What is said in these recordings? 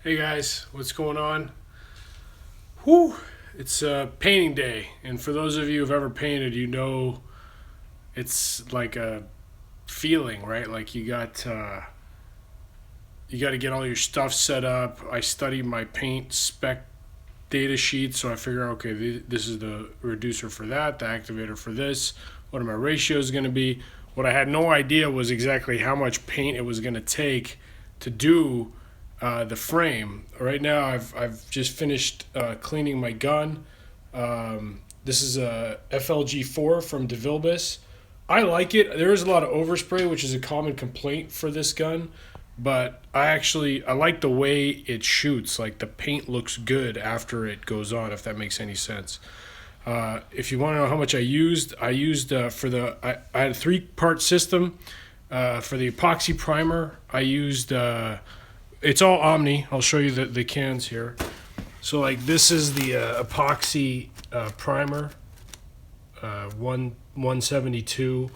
Hey guys, what's going on? Whew, it's painting day, and for those of you who've ever painted, you know it's like a feeling, right? Like you got to get all your stuff set up. I study my paint spec data sheet, so I figure, okay, this is the reducer for that, the activator for this. What are my ratios going to be? What I had no idea was exactly how much paint it was going to take to do the frame. Right now, I've just finished cleaning my gun. This is a FLG4 from DeVilbiss. I like it. There is a lot of overspray, which is a common complaint for this gun, but I like the way it shoots. Like the paint looks good after it goes on, if that makes any sense. If you want to know how much I used I had a 3-part system. For the epoxy primer, I used it's all Omni. I'll show you the cans here. So like this is the epoxy primer, 172.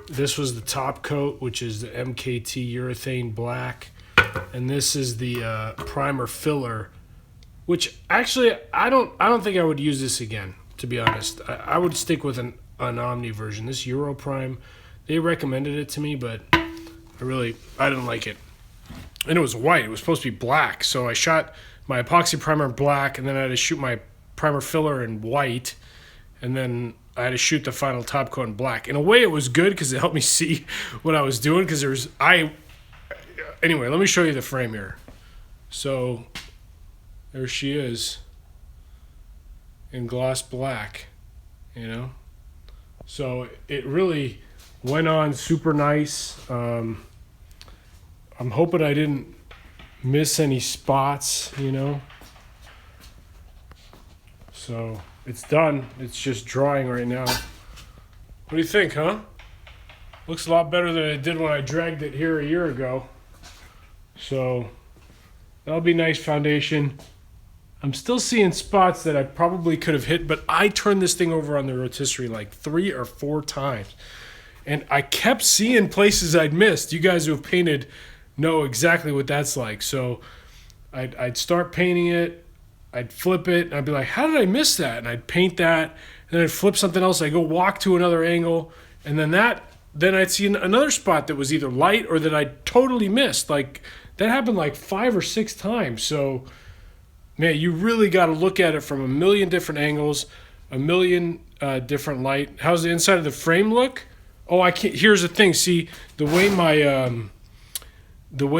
This was the top coat, which is the MKT urethane black, and this is the primer filler, which actually I don't think I would use this again. To be honest, I would stick with an Omni version. This Europrime, they recommended it to me, but I didn't like it. And it was white. It was supposed to be black. So I shot my epoxy primer in black, and then I had to shoot my primer filler in white, and then I had to shoot the final top coat in black. In a way, it was good because it helped me see what I was doing. Anyway, let me show you the frame here. So there she is in gloss black, you know. So it really went on super nice. I'm hoping I didn't miss any spots, you know. So it's done. It's just drying right now. What do you think, huh? Looks a lot better than it did when I dragged it here a year ago. So that'll be nice foundation. I'm still seeing spots that I probably could have hit, but I turned this thing over on the rotisserie like 3 or 4 times. And I kept seeing places I'd missed. You guys who have painted know exactly what that's like. So I'd start painting it, I'd flip it, and I'd be like, how did I miss that? And I'd paint that, and then I'd flip something else. I'd go walk to another angle, and then I'd see another spot that was either light or that I totally missed. Like that happened like 5 or 6 times. So man, you really got to look at it from a million different angles, a million different light. How's the inside of the frame look? Oh, I can't. Here's the thing. See the way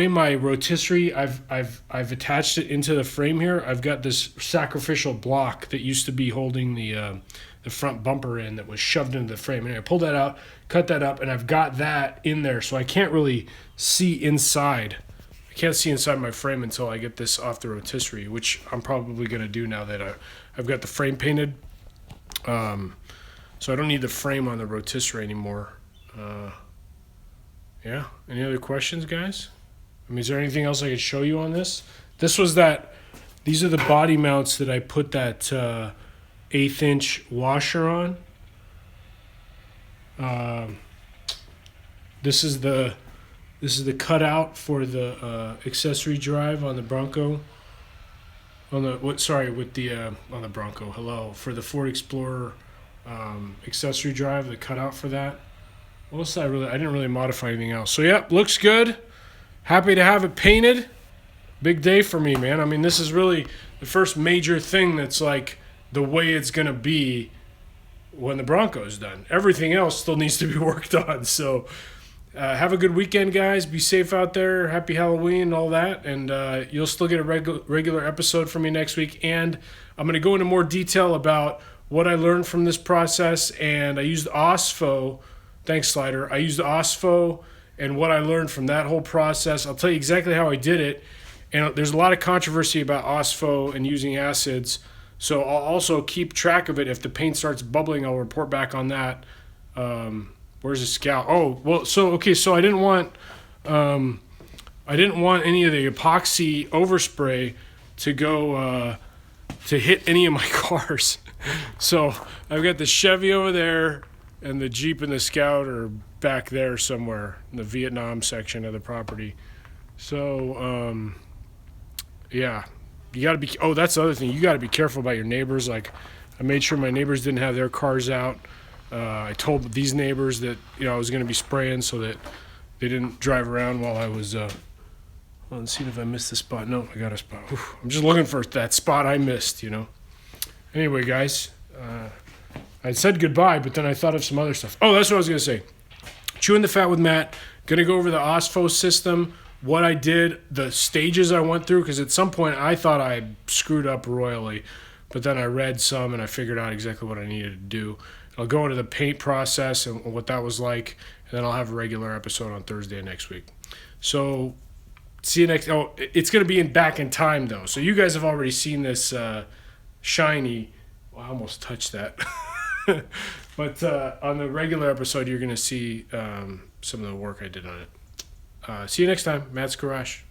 my rotisserie, I've attached it into the frame here. I've got this sacrificial block that used to be holding the front bumper in that was shoved into the frame. And I pulled that out, cut that up, and I've got that in there, so I can't really see inside. I can't see inside my frame until I get this off the rotisserie, which I'm probably going to do now that I've got the frame painted. So I don't need the frame on the rotisserie anymore. Yeah. Any other questions, guys? I mean, is there anything else I could show you on this? These are the body mounts that I put that 1/8-inch washer on. This is the cutout for the accessory drive on the Bronco. On the Bronco. Hello, for the Ford Explorer accessory drive, the cutout for that. What else I didn't really modify anything else. So yeah, looks good. Happy to have it painted. Big day for me, man. I mean, this is really the first major thing that's like the way it's gonna be when the Bronco's done. Everything else still needs to be worked on. So have a good weekend, guys. Be safe out there. Happy Halloween and all that. And you'll still get a regular episode from me next week. And I'm going to go into more detail about what I learned from this process. And I used OSFO. Thanks, Slider. I used OSFO and what I learned from that whole process. I'll tell you exactly how I did it. And there's a lot of controversy about OSFO and using acids. So I'll also keep track of it. If the paint starts bubbling, I'll report back on that. Where's the scout? Oh, well, so I didn't want any of the epoxy overspray to go to hit any of my cars. So I've got the Chevy over there, and the Jeep and the Scout are back there somewhere in the Vietnam section of the property. So Yeah, you got to be. Oh, that's the other thing. You got to be careful about your neighbors. Like, I made sure my neighbors didn't have their cars out. I told these neighbors that I was going to be spraying so that they didn't drive around while I was. Well, let's see if I missed the spot. No, I got a spot. Whew. I'm just looking for that spot I missed. Anyway, guys, I said goodbye, but then I thought of some other stuff. Oh, that's what I was going to say. Chewing the Fat with Matt. Going to go over the OSFO system, what I did, the stages I went through, because at some point I thought I screwed up royally, but then I read some and I figured out exactly what I needed to do. I'll go into the paint process and what that was like, and then I'll have a regular episode on Thursday next week. So, see you next. Oh, it's going to be back in time, though. So you guys have already seen this shiny. Well, I almost touched that. But on the regular episode, you're going to see some of the work I did on it. See you next time. Matt's Garage.